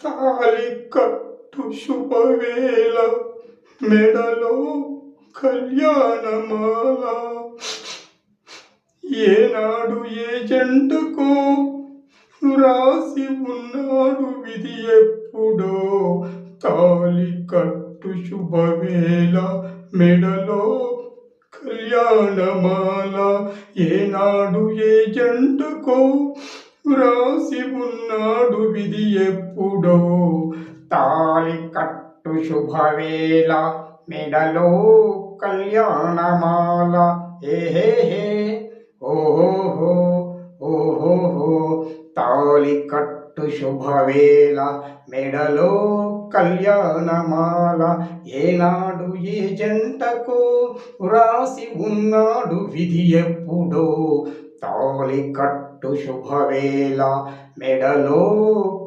తాళి కట్టు శుభవేళ మెడలో కళ్యాణమాల. ఏనాడు ఏ జంటకో రాసి ఉన్నాడు విధి ఎప్పుడో. తాళి కట్టు శుభవేళ మెడలో కళ్యాణమాల. ఏనాడు ఏ జంటకో రాసి ఉన్నాడు విధి ఎప్పుడో. తాళి కట్టు శుభవేళ మెడలో కళ్యాణమాల. ఏహే ఓహో ఓహో. తాళి కట్టు శుభవేళ మెడలో కళ్యాణమాల. ఏనాడు ఏ జంటకు రాసి ఉన్నాడు విధి ఎప్పుడో. తాళి కట్టు శుభవేళ మెడలో